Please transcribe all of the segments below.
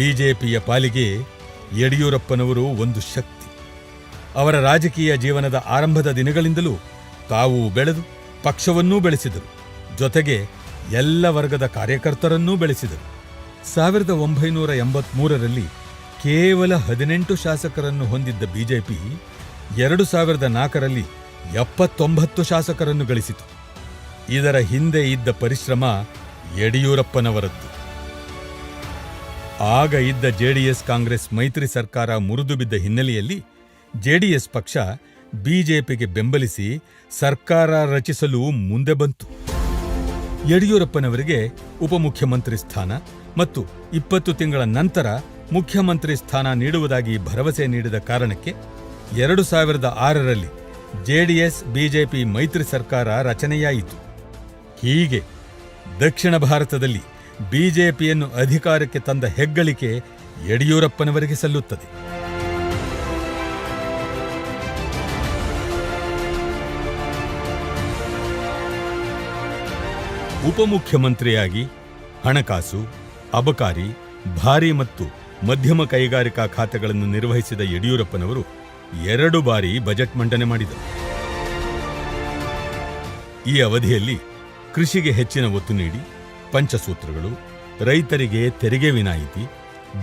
ಬಿಜೆಪಿಯ ಪಾಲಿಗೆ ಯಡಿಯೂರಪ್ಪನವರು ಒಂದು ಶಕ್ತಿ. ಅವರ ರಾಜಕೀಯ ಜೀವನದ ಆರಂಭದ ದಿನಗಳಿಂದಲೂ ತಾವು ಬೆಳೆದು ಪಕ್ಷವನ್ನೂ ಬೆಳೆಸಿದರು. ಜೊತೆಗೆ ಎಲ್ಲ ವರ್ಗದ ಕಾರ್ಯಕರ್ತರನ್ನೂ ಬೆಳೆಸಿದರು. 1983ರಲ್ಲಿ ಕೇವಲ 18 ಶಾಸಕರನ್ನು ಹೊಂದಿದ್ದ ಬಿಜೆಪಿ 2004ರಲ್ಲಿ 79 ಶಾಸಕರನ್ನು ಗಳಿಸಿತು. ಇದರ ಹಿಂದೆ ಇದ್ದ ಪರಿಶ್ರಮ ಯಡಿಯೂರಪ್ಪನವರದ್ದು. ಆಗ ಇದ್ದ ಜೆಡಿಎಸ್ ಕಾಂಗ್ರೆಸ್ ಮೈತ್ರಿ ಸರ್ಕಾರ ಮುರಿದು ಬಿದ್ದ ಹಿನ್ನೆಲೆಯಲ್ಲಿ ಜೆಡಿಎಸ್ ಪಕ್ಷ ಬಿಜೆಪಿಗೆ ಬೆಂಬಲಿಸಿ ಸರ್ಕಾರ ರಚಿಸಲು ಮುಂದೆ ಬಂತು. ಯಡಿಯೂರಪ್ಪನವರಿಗೆ ಉಪಮುಖ್ಯಮಂತ್ರಿ ಸ್ಥಾನ ಮತ್ತು 20 ತಿಂಗಳ ನಂತರ ಮುಖ್ಯಮಂತ್ರಿ ಸ್ಥಾನ ನೀಡುವುದಾಗಿ ಭರವಸೆ ನೀಡಿದ ಕಾರಣಕ್ಕೆ 2006ರಲ್ಲಿ ಜೆಡಿಎಸ್ ಬಿಜೆಪಿ ಮೈತ್ರಿ ಸರ್ಕಾರ ರಚನೆಯಾಯಿತು. ಹೀಗೆ ದಕ್ಷಿಣ ಭಾರತದಲ್ಲಿ ಬಿಜೆಪಿಯನ್ನು ಅಧಿಕಾರಕ್ಕೆ ತಂದ ಹೆಗ್ಗಳಿಕೆ ಯಡಿಯೂರಪ್ಪನವರಿಗೆ ಸಲ್ಲುತ್ತದೆ. ಉಪಮುಖ್ಯಮಂತ್ರಿಯಾಗಿ ಹಣಕಾಸು, ಅಬಕಾರಿ, ಭಾರಿ ಮತ್ತು ಮಧ್ಯಮ ಕೈಗಾರಿಕಾ ಖಾತೆಗಳನ್ನು ನಿರ್ವಹಿಸಿದ ಯಡಿಯೂರಪ್ಪನವರು 2 ಬಾರಿ ಬಜೆಟ್ ಮಂಡನೆ ಮಾಡಿದರು. ಈ ಅವಧಿಯಲ್ಲಿ ಕೃಷಿಗೆ ಹೆಚ್ಚಿನ ಒತ್ತು ನೀಡಿ ಪಂಚಸೂತ್ರಗಳು, ರೈತರಿಗೆ ತೆರಿಗೆ ವಿನಾಯಿತಿ,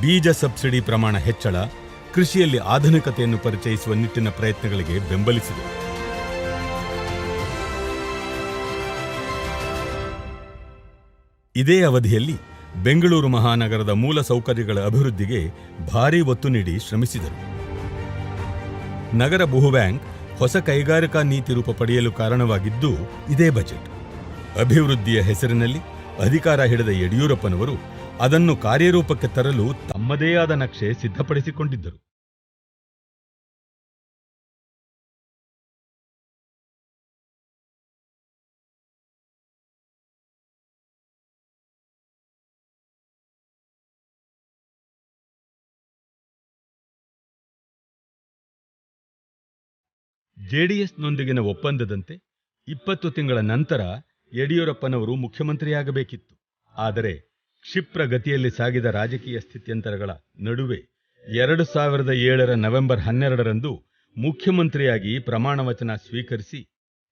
ಬೀಜ ಸಬ್ಸಿಡಿ ಪ್ರಮಾಣ ಹೆಚ್ಚಳ, ಕೃಷಿಯಲ್ಲಿ ಆಧುನಿಕತೆಯನ್ನು ಪರಿಚಯಿಸುವ ನಿಟ್ಟಿನ ಪ್ರಯತ್ನಗಳಿಗೆ ಬೆಂಬಲಿಸಿದರು. ಇದೇ ಅವಧಿಯಲ್ಲಿ ಬೆಂಗಳೂರು ಮಹಾನಗರದ ಮೂಲ ಸೌಕರ್ಯಗಳ ಅಭಿವೃದ್ಧಿಗೆ ಭಾರೀ ಒತ್ತು ನೀಡಿ ಶ್ರಮಿಸಿದರು. ನಗರ ಭೂಬ್ಯಾಂಕ್ ಹೊಸ ಕೈಗಾರಿಕಾ ನೀತಿ ರೂಪ ಪಡೆಯಲು ಕಾರಣವಾಗಿದ್ದು ಇದೇ ಬಜೆಟ್. ಅಭಿವೃದ್ಧಿಯ ಹೆಸರಿನಲ್ಲಿ ಅಧಿಕಾರ ಹಿಡಿದ ಯಡಿಯೂರಪ್ಪನವರು ಅದನ್ನು ಕಾರ್ಯರೂಪಕ್ಕೆ ತರಲು ತಮ್ಮದೇ ಆದ ನಕ್ಷೆ ಸಿದ್ಧಪಡಿಸಿಕೊಂಡಿದ್ದರು. ಜೆಡಿಎಸ್ನೊಂದಿಗಿನ ಒಪ್ಪಂದದಂತೆ 20 ತಿಂಗಳ ನಂತರ ಯಡಿಯೂರಪ್ಪನವರು ಮುಖ್ಯಮಂತ್ರಿಯಾಗಬೇಕಿತ್ತು. ಆದರೆ ಕ್ಷಿಪ್ರ ಗತಿಯಲ್ಲಿ ಸಾಗಿದ ರಾಜಕೀಯ ಸ್ಥಿತ್ಯಂತರಗಳ ನಡುವೆ 2007ರ ನವೆಂಬರ್ 12ರಂದು ಮುಖ್ಯಮಂತ್ರಿಯಾಗಿ ಪ್ರಮಾಣವಚನ ಸ್ವೀಕರಿಸಿ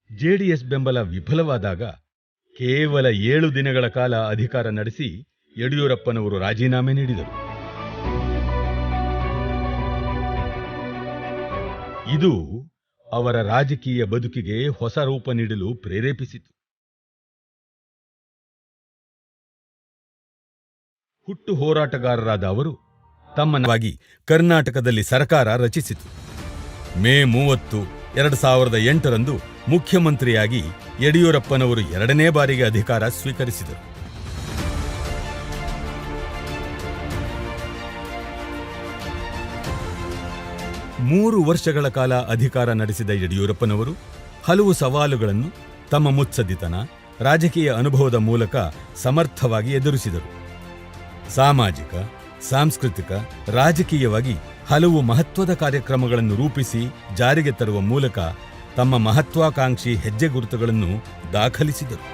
ಜೆಡಿಎಸ್ ಬೆಂಬಲ ವಿಫಲವಾದಾಗ ಕೇವಲ 7 ದಿನಗಳ ಕಾಲ ಅಧಿಕಾರ ನಡೆಸಿ ಯಡಿಯೂರಪ್ಪನವರು ರಾಜೀನಾಮೆ ನೀಡಿದರು. ಇದು ಅವರ ರಾಜಕೀಯ ಬದುಕಿಗೆ ಹೊಸ ರೂಪ ನೀಡಲು ಪ್ರೇರೇಪಿಸಿತು. ಹುಟ್ಟು ಹೋರಾಟಗಾರರಾದ ಅವರು ತಮ್ಮವಾಗಿ ಕರ್ನಾಟಕದಲ್ಲಿ ಸರ್ಕಾರ ರಚಿಸಿತು. ಮೇ 30, 2008ರಂದು ಮುಖ್ಯಮಂತ್ರಿಯಾಗಿ ಯಡಿಯೂರಪ್ಪನವರು 2ನೇ ಬಾರಿಗೆ ಅಧಿಕಾರ ಸ್ವೀಕರಿಸಿದರು. ಮೂರು ವರ್ಷಗಳ ಕಾಲ ಅಧಿಕಾರ ನಡೆಸಿದ ಯಡಿಯೂರಪ್ಪನವರು ಹಲವು ಸವಾಲುಗಳನ್ನು ತಮ್ಮ ಮುತ್ಸದ್ದಿತನ, ರಾಜಕೀಯ ಅನುಭವದ ಮೂಲಕ ಸಮರ್ಥವಾಗಿ ಎದುರಿಸಿದರು. ಸಾಮಾಜಿಕ, ಸಾಂಸ್ಕೃತಿಕ, ರಾಜಕೀಯವಾಗಿ ಹಲವು ಮಹತ್ವದ ಕಾರ್ಯಕ್ರಮಗಳನ್ನು ರೂಪಿಸಿ ಜಾರಿಗೆ ತರುವ ಮೂಲಕ ತಮ್ಮ ಮಹತ್ವಾಕಾಂಕ್ಷಿ ಹೆಜ್ಜೆ ಗುರುತುಗಳನ್ನು ದಾಖಲಿಸಿದರು.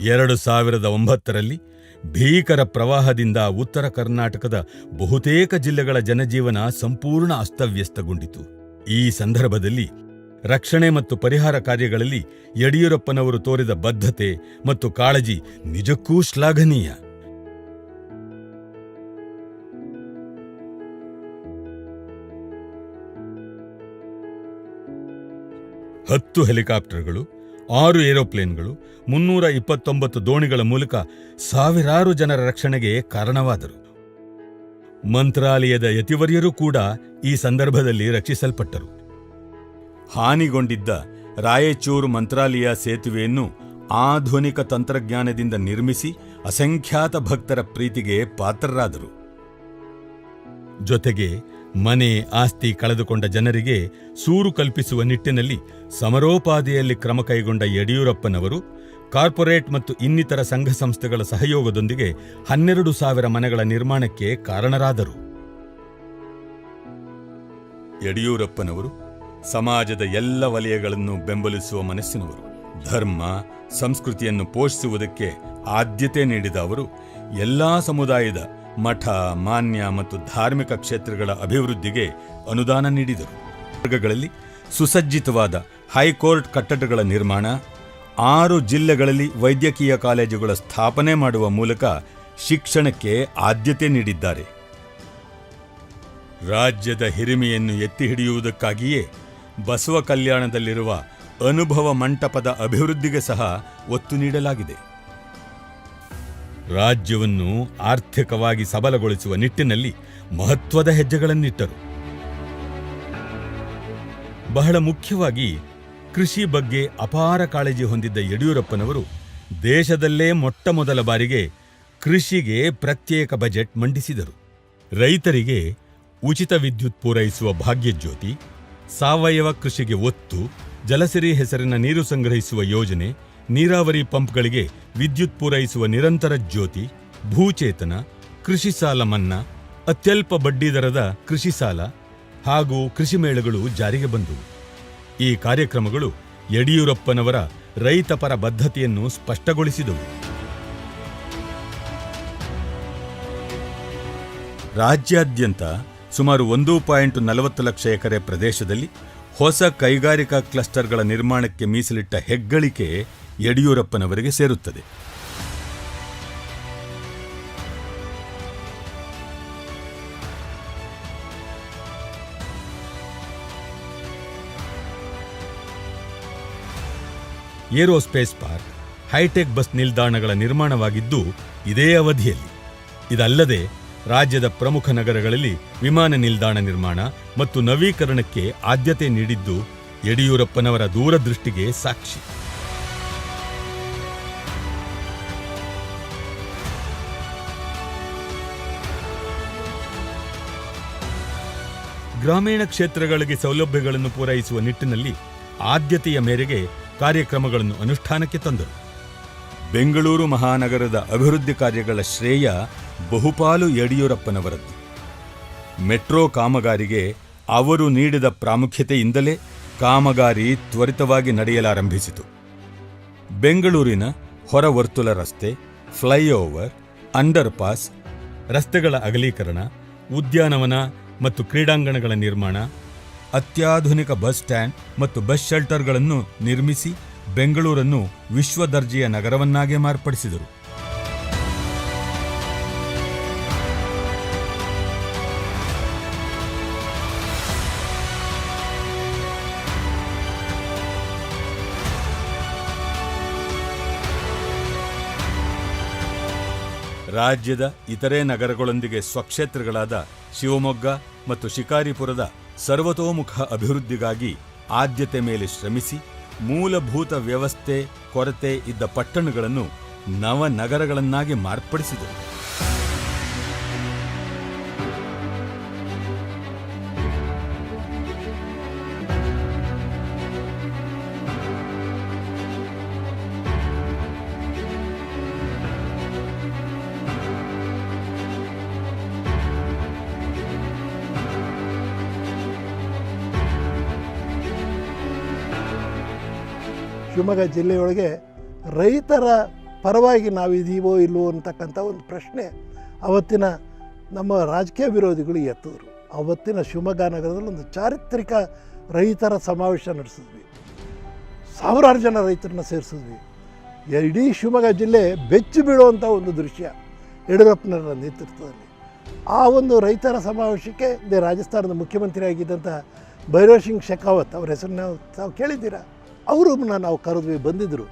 2009ರಲ್ಲಿ ಭೀಕರ ಪ್ರವಾಹದಿಂದ ಉತ್ತರ ಕರ್ನಾಟಕದ ಬಹುತೇಕ ಜಿಲ್ಲೆಗಳ ಜನಜೀವನ ಸಂಪೂರ್ಣ ಅಸ್ತವ್ಯಸ್ತಗೊಂಡಿತು. ಈ ಸಂದರ್ಭದಲ್ಲಿ ರಕ್ಷಣೆ ಮತ್ತು ಪರಿಹಾರ ಕಾರ್ಯಗಳಲ್ಲಿ ಯಡಿಯೂರಪ್ಪನವರು ತೋರಿದ ಬದ್ಧತೆ ಮತ್ತು ಕಾಳಜಿ ನಿಜಕ್ಕೂ ಶ್ಲಾಘನೀಯ. ಹತ್ತು ಹೆಲಿಕಾಪ್ಟರ್ಗಳು, 6 ಏರೋಪ್ಲೇನ್ಗಳು, 329 ದೋಣಿಗಳ ಮೂಲಕ ಸಾವಿರಾರು ಜನರ ರಕ್ಷಣೆಗೆ ಕಾರಣವಾದರು. ಮಂತ್ರಾಲಯದ ಯತಿವರ್ಯರೂ ಕೂಡ ಈ ಸಂದರ್ಭದಲ್ಲಿ ರಕ್ಷಿಸಲ್ಪಟ್ಟರು. ಹಾನಿಗೊಂಡಿದ್ದ ರಾಯಚೂರು ಮಂತ್ರಾಲಯ ಸೇತುವೆಯನ್ನು ಆಧುನಿಕ ತಂತ್ರಜ್ಞಾನದಿಂದ ನಿರ್ಮಿಸಿ ಅಸಂಖ್ಯಾತ ಭಕ್ತರ ಪ್ರೀತಿಗೆ ಪಾತ್ರರಾದರು. ಜೊತೆಗೆ ಮನೆ ಆಸ್ತಿ ಕಳೆದುಕೊಂಡ ಜನರಿಗೆ ಸೂರು ಕಲ್ಪಿಸುವ ನಿಟ್ಟಿನಲ್ಲಿ ಸಮರೋಪಾದಿಯಲ್ಲಿ ಕ್ರಮ ಕೈಗೊಂಡ ಯಡಿಯೂರಪ್ಪನವರು ಕಾರ್ಪೊರೇಟ್ ಮತ್ತು ಇನ್ನಿತರ ಸಂಘ ಸಂಸ್ಥೆಗಳ ಸಹಯೋಗದೊಂದಿಗೆ 12,000 ಮನೆಗಳ ನಿರ್ಮಾಣಕ್ಕೆ ಕಾರಣರಾದರು. ಯಡಿಯೂರಪ್ಪನವರು ಸಮಾಜದ ಎಲ್ಲ ವಲಯಗಳನ್ನು ಬೆಂಬಲಿಸುವ ಮನಸ್ಸಿನವರು. ಧರ್ಮ ಸಂಸ್ಕೃತಿಯನ್ನು ಪೋಷಿಸುವುದಕ್ಕೆ ಆದ್ಯತೆ ನೀಡಿದ ಅವರು ಎಲ್ಲಾ ಸಮುದಾಯದ ಮಠ, ಮಾನ್ಯ ಮತ್ತು ಧಾರ್ಮಿಕ ಕ್ಷೇತ್ರಗಳ ಅಭಿವೃದ್ಧಿಗೆ ಅನುದಾನ ನೀಡಿದರು. ವರ್ಗಗಳಲ್ಲಿ ಸುಸಜ್ಜಿತವಾದ ಹೈಕೋರ್ಟ್ ಕಟ್ಟಡಗಳ ನಿರ್ಮಾಣ, 6 ಜಿಲ್ಲೆಗಳಲ್ಲಿ ವೈದ್ಯಕೀಯ ಕಾಲೇಜುಗಳ ಸ್ಥಾಪನೆ ಮಾಡುವ ಮೂಲಕ ಶಿಕ್ಷಣಕ್ಕೆ ಆದ್ಯತೆ ನೀಡಿದ್ದಾರೆ. ರಾಜ್ಯದ ಹಿರಿಮೆಯನ್ನು ಎತ್ತಿ ಹಿಡಿಯುವುದಕ್ಕಾಗಿಯೇ ಬಸವ ಕಲ್ಯಾಣದಲ್ಲಿರುವ ಅನುಭವ ಮಂಟಪದ ಅಭಿವೃದ್ಧಿಗೆ ಸಹ ಒತ್ತು ನೀಡಲಾಗಿದೆ. ರಾಜ್ಯವನ್ನು ಆರ್ಥಿಕವಾಗಿ ಸಬಲಗೊಳಿಸುವ ನಿಟ್ಟಿನಲ್ಲಿ ಮಹತ್ವದ ಹೆಜ್ಜೆಗಳನ್ನಿಟ್ಟರು. ಬಹಳ ಮುಖ್ಯವಾಗಿ ಕೃಷಿ ಬಗ್ಗೆ ಅಪಾರ ಕಾಳಜಿ ಹೊಂದಿದ್ದ ಯಡಿಯೂರಪ್ಪನವರು ದೇಶದಲ್ಲೇ ಮೊಟ್ಟಮೊದಲ ಬಾರಿಗೆ ಕೃಷಿಗೆ ಪ್ರತ್ಯೇಕ ಬಜೆಟ್ ಮಂಡಿಸಿದರು. ರೈತರಿಗೆ ಉಚಿತ ವಿದ್ಯುತ್ ಪೂರೈಸುವ ಭಾಗ್ಯಜ್ಯೋತಿ, ಸಾವಯವ ಕೃಷಿಗೆ ಒತ್ತು, ಜಲಸಿರಿ ಹೆಸರಿನ ನೀರು ಸಂಗ್ರಹಿಸುವ ಯೋಜನೆ, ನೀರಾವರಿ ಪಂಪ್ಗಳಿಗೆ ವಿದ್ಯುತ್ ಪೂರೈಸುವ ನಿರಂತರ ಜ್ಯೋತಿ, ಭೂಚೇತನ, ಕೃಷಿ ಸಾಲ ಮನ್ನಾ, ಅತ್ಯಲ್ಪ ಬಡ್ಡಿದರದ ಕೃಷಿ ಸಾಲ ಹಾಗೂ ಕೃಷಿ ಮೇಳಗಳು ಜಾರಿಗೆ ಬಂದವು. ಈ ಕಾರ್ಯಕ್ರಮಗಳು ಯಡಿಯೂರಪ್ಪನವರ ರೈತಪರ ಬದ್ಧತೆಯನ್ನು ಸ್ಪಷ್ಟಗೊಳಿಸಿದವು. ರಾಜ್ಯಾದ್ಯಂತ ಸುಮಾರು 1.40 ಲಕ್ಷ ಎಕರೆ ಪ್ರದೇಶದಲ್ಲಿ ಹೊಸ ಕೈಗಾರಿಕಾ ಕ್ಲಸ್ಟರ್ಗಳ ನಿರ್ಮಾಣಕ್ಕೆ ಮೀಸಲಿಟ್ಟ ಹೆಗ್ಗಳಿಕೆ ಯಡಿಯೂರಪ್ಪನವರಿಗೆ ಸೇರುತ್ತದೆ. ಏರೋಸ್ಪೇಸ್ ಪಾರ್ಕ್, ಹೈಟೆಕ್ ಬಸ್ ನಿಲ್ದಾಣಗಳ ನಿರ್ಮಾಣವಾಗಿದ್ದು ಇದೇ ಅವಧಿಯಲ್ಲಿ. ಇದಲ್ಲದೆ ರಾಜ್ಯದ ಪ್ರಮುಖ ನಗರಗಳಲ್ಲಿ ವಿಮಾನ ನಿಲ್ದಾಣ ನಿರ್ಮಾಣ ಮತ್ತು ನವೀಕರಣಕ್ಕೆ ಆದ್ಯತೆ ನೀಡಿದ್ದು ಯಡಿಯೂರಪ್ಪನವರ ದೂರದೃಷ್ಟಿಗೆ ಸಾಕ್ಷಿ. ಗ್ರಾಮೀಣ ಕ್ಷೇತ್ರಗಳಿಗೆ ಸೌಲಭ್ಯಗಳನ್ನು ಪೂರೈಸುವ ನಿಟ್ಟಿನಲ್ಲಿ ಆದ್ಯತೆಯ ಮೇರೆಗೆ ಕಾರ್ಯಕ್ರಮಗಳನ್ನು ಅನುಷ್ಠಾನಕ್ಕೆ ತಂದರು. ಬೆಂಗಳೂರು ಮಹಾನಗರದ ಅಭಿವೃದ್ಧಿ ಕಾರ್ಯಗಳ ಶ್ರೇಯ ಬಹುಪಾಲು ಯಡಿಯೂರಪ್ಪನವರದ್ದು. ಮೆಟ್ರೋ ಕಾಮಗಾರಿಗೆ ಅವರು ನೀಡಿದ ಪ್ರಾಮುಖ್ಯತೆಯಿಂದಲೇ ಕಾಮಗಾರಿ ತ್ವರಿತವಾಗಿ ನಡೆಯಲಾರಂಭಿಸಿತು. ಬೆಂಗಳೂರಿನ ಹೊರವರ್ತುಲ ರಸ್ತೆ, ಫ್ಲೈಓವರ್, ಅಂಡರ್ ಪಾಸ್, ರಸ್ತೆಗಳ ಅಗಲೀಕರಣ, ಉದ್ಯಾನವನ ಮತ್ತು ಕ್ರೀಡಾಂಗಣಗಳ ನಿರ್ಮಾಣ, ಅತ್ಯಾಧುನಿಕ ಬಸ್ ಸ್ಟ್ಯಾಂಡ್ ಮತ್ತು ಬಸ್ ಶೆಲ್ಟರ್ಗಳನ್ನು ನಿರ್ಮಿಸಿ ಬೆಂಗಳೂರನ್ನು ವಿಶ್ವ ದರ್ಜೆಯ ನಗರವನ್ನಾಗಿ ಮಾರ್ಪಡಿಸಿದರು. ರಾಜ್ಯದ ಇತರೆ ನಗರಗಳೊಂದಿಗೆ ಸ್ವಕ್ಷೇತ್ರಗಳಾದ ಶಿವಮೊಗ್ಗ ಮತ್ತು ಶಿಕಾರಿಪುರದ ಸರ್ವತೋಮುಖ ಅಭಿವೃದ್ಧಿಗಾಗಿ ಆದ್ಯತೆ ಮೇಲೆ ಶ್ರಮಿಸಿ ಮೂಲಭೂತ ವ್ಯವಸ್ಥೆ ಕೊರತೆ ಇದ್ದ ಪಟ್ಟಣಗಳನ್ನು ನವನಗರಗಳನ್ನಾಗಿ ಮಾರ್ಪಡಿಸಿದರು. ಶಿವಮೊಗ್ಗ ಜಿಲ್ಲೆಯೊಳಗೆ ರೈತರ ಪರವಾಗಿ ನಾವಿದ್ದೀವೋ ಇಲ್ವೋ ಅಂತಕ್ಕಂಥ ಒಂದು ಪ್ರಶ್ನೆ ಅವತ್ತಿನ ನಮ್ಮ ರಾಜಕೀಯ ವಿರೋಧಿಗಳು ಎತ್ತಿದ್ರು. ಅವತ್ತಿನ ಶಿವಮೊಗ್ಗ ನಗರದಲ್ಲಿ ಒಂದು ಚಾರಿತ್ರಿಕ ರೈತರ ಸಮಾವೇಶ ನಡೆಸಿದ್ವಿ. ಸಾವಿರಾರು ಜನ ರೈತರನ್ನ ಸೇರಿಸಿದ್ವಿ. ಇಡೀ ಶಿವಮೊಗ್ಗ ಜಿಲ್ಲೆ ಬೆಚ್ಚಿ ಬೀಳುವಂಥ ಒಂದು ದೃಶ್ಯ ಯಡಿಯೂರಪ್ಪನವರ ನೇತೃತ್ವದಲ್ಲಿ. ಆ ಒಂದು ರೈತರ ಸಮಾವೇಶಕ್ಕೆ ರಾಜಸ್ಥಾನದ ಮುಖ್ಯಮಂತ್ರಿ ಆಗಿದ್ದಂಥ ಭೈರವ್ ಸಿಂಗ್ ಶೆಖಾವತ್ ಅವರ ಹೆಸರನ್ನ ತಾವು ಕೇಳಿದ್ದೀರಾ? ಅವರನ್ನ ನಾವು ಕರೆದ್ವಿ, ಬಂದಿದ್ದರು.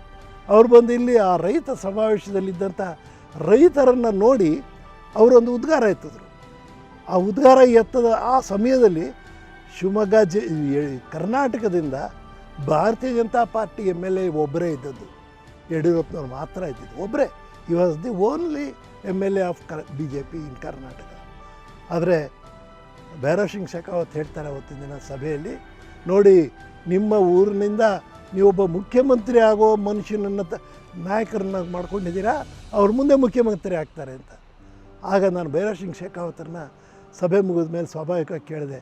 ಅವ್ರು ಬಂದು ಇಲ್ಲಿ ಆ ರೈತ ಸಮಾವೇಶದಲ್ಲಿದ್ದಂಥ ರೈತರನ್ನು ನೋಡಿ ಅವರೊಂದು ಉದ್ಗಾರ ಎತ್ತಿದ್ರು. ಆ ಉದ್ಗಾರ ಎತ್ತದ ಆ ಸಮಯದಲ್ಲಿ ಶಿವಮೊಗ್ಗ ಕರ್ನಾಟಕದಿಂದ ಭಾರತೀಯ ಜನತಾ ಪಾರ್ಟಿ MLA ಒಬ್ಬರೇ ಇದ್ದದ್ದು, ಯಡಿಯೂರಪ್ಪನವ್ರು ಮಾತ್ರ ಇದ್ದಿದ್ದು. ಒಬ್ಬರೇ, ಈ was the only MLA of BJP ಇನ್ ಕರ್ನಾಟಕ. ಆದರೆ ಭೈರವ್ ಸಿಂಗ್ ಶೆಖಾವತ್ ಹೇಳ್ತಾರೆ ಅವತ್ತಿನ ದಿನ ಸಭೆಯಲ್ಲಿ, ನೋಡಿ ನಿಮ್ಮ ಊರಿನಿಂದ ನೀವೊಬ್ಬ ಮುಖ್ಯಮಂತ್ರಿ ಆಗೋ ಮನುಷ್ಯನನ್ನು ನಾಯಕರನ್ನ ಮಾಡ್ಕೊಂಡಿದ್ದೀರಾ, ಅವ್ರ ಮುಂದೆ ಮುಖ್ಯಮಂತ್ರಿ ಆಗ್ತಾರೆ ಅಂತ. ಆಗ ನಾನು ಭೈರವ್ ಸಿಂಗ್ ಶೆಖಾವತರನ್ನ ಸಭೆ ಮುಗಿದ ಮೇಲೆ ಸ್ವಾಭಾವಿಕವಾಗಿ ಕೇಳಿದೆ,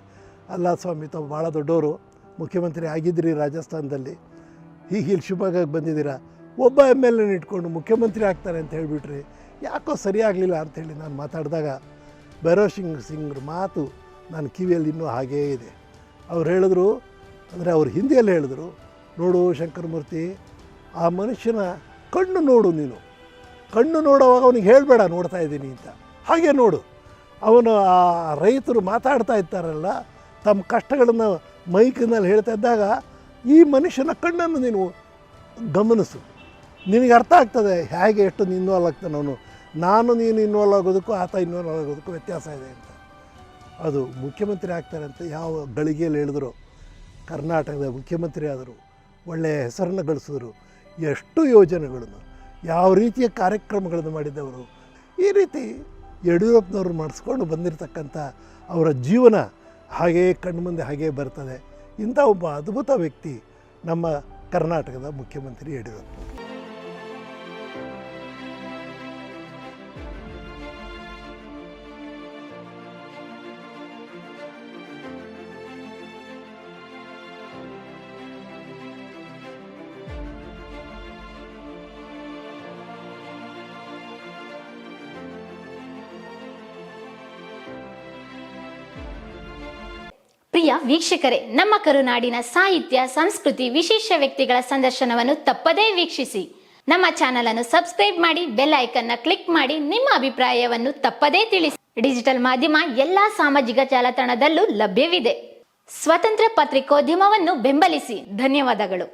ಅಲ್ಲ ಸ್ವಾಮಿ, ತಾವು ಭಾಳ ದೊಡ್ಡವರು, ಮುಖ್ಯಮಂತ್ರಿ ಆಗಿದ್ದೀರಿ ರಾಜಸ್ಥಾನದಲ್ಲಿ, ಹೀಗೆ ಇಲ್ಲಿ ಶಿವಮೊಗ್ಗಕ್ಕೆ ಬಂದಿದ್ದೀರಾ, ಒಬ್ಬ MLA ಇಟ್ಕೊಂಡು ಮುಖ್ಯಮಂತ್ರಿ ಆಗ್ತಾರೆ ಅಂತ ಹೇಳಿಬಿಟ್ರಿ, ಯಾಕೋ ಸರಿಯಾಗಲಿಲ್ಲ ಅಂಥೇಳಿ ನಾನು ಮಾತಾಡಿದಾಗ ಭೈರವ್ ಸಿಂಗ್ರ ಮಾತು ನನ್ನ ಕಿವಿಯಲ್ಲಿ ಇನ್ನೂ ಹಾಗೇ ಇದೆ. ಅವ್ರು ಹೇಳಿದ್ರು, ಅಂದರೆ ಅವ್ರು ಹಿಂದಿಯಲ್ಲಿ ಹೇಳಿದ್ರು, ನೋಡು ಶಂಕರಮೂರ್ತಿ, ಆ ಮನುಷ್ಯನ ಕಣ್ಣು ನೋಡು, ನೀನು ಕಣ್ಣು ನೋಡುವಾಗ ಅವನಿಗೆ ಹೇಳಬೇಡ ನೋಡ್ತಾ ಇದ್ದೀನಿ ಅಂತ, ಹಾಗೆ ನೋಡು. ಅವನು ಆ ರೈತರು ಮಾತಾಡ್ತಾ ಇರ್ತಾರಲ್ಲ, ತಮ್ಮ ಕಷ್ಟಗಳನ್ನು ಮೈಕಿನಲ್ಲಿ ಹೇಳ್ತಾ ಇದ್ದಾಗ ಈ ಮನುಷ್ಯನ ಕಣ್ಣನ್ನು ನೀನು ಗಮನಿಸು, ನಿನಗೆ ಅರ್ಥ ಆಗ್ತದೆ ಹೇಗೆ ಎಷ್ಟು ಇನ್ವಾಲ್ವ್ ಆಗ್ತಾನೆ ಅವನು. ನೀನು ಇನ್ವಾಲ್ವ್ ಆಗೋದಕ್ಕೂ ಆತ ಇನ್ವಾಲ್ವ್ ಆಗೋದಕ್ಕೂ ವ್ಯತ್ಯಾಸ ಇದೆ ಅಂತ. ಅದು ಮುಖ್ಯಮಂತ್ರಿ ಆಗ್ತಾರೆ ಅಂತ ಯಾವ ಗಳಿಗೆಯಲ್ಲಿ ಹೇಳಿದ್ರು, ಕರ್ನಾಟಕದ ಮುಖ್ಯಮಂತ್ರಿ ಆದರು, ಒಳ್ಳೆಯ ಹೆಸರನ್ನು ಗಳಿಸಿದ್ರು, ಎಷ್ಟು ಯೋಜನೆಗಳನ್ನು, ಯಾವ ರೀತಿಯ ಕಾರ್ಯಕ್ರಮಗಳನ್ನು ಮಾಡಿದ್ದವರು. ಈ ರೀತಿ ಯಡಿಯೂರಪ್ಪನವರು ಮಾಡಿಸ್ಕೊಂಡು ಬಂದಿರತಕ್ಕಂಥ ಅವರ ಜೀವನ ಹಾಗೇ ಕಣ್ಮುಂದೆ ಹಾಗೇ ಬರ್ತದೆ. ಇಂಥ ಒಬ್ಬ ಅದ್ಭುತ ವ್ಯಕ್ತಿ ನಮ್ಮ ಕರ್ನಾಟಕದ ಮುಖ್ಯಮಂತ್ರಿ ಯಡಿಯೂರಪ್ಪ. ಪ್ರಿಯ ವೀಕ್ಷಕರೇ, ನಮ್ಮ ಕರುನಾಡಿನ ಸಾಹಿತ್ಯ, ಸಂಸ್ಕೃತಿ, ವಿಶೇಷ ವ್ಯಕ್ತಿಗಳ ಸಂದರ್ಶನವನ್ನು ತಪ್ಪದೇ ವೀಕ್ಷಿಸಿ. ನಮ್ಮ ಚಾನೆಲ್ ಅನ್ನು ಸಬ್ಸ್ಕ್ರೈಬ್ ಮಾಡಿ, ಬೆಲ್ ಐಕನ್ ನ ಕ್ಲಿಕ್ ಮಾಡಿ, ನಿಮ್ಮ ಅಭಿಪ್ರಾಯವನ್ನು ತಪ್ಪದೇ ತಿಳಿಸಿ. ಡಿಜಿಟಲ್ ಮಾಧ್ಯಮ ಎಲ್ಲಾ ಸಾಮಾಜಿಕ ಜಾಲತಾಣದಲ್ಲೂ ಲಭ್ಯವಿದೆ. ಸ್ವತಂತ್ರ ಪತ್ರಿಕೋದ್ಯಮವನ್ನು ಬೆಂಬಲಿಸಿ. ಧನ್ಯವಾದಗಳು.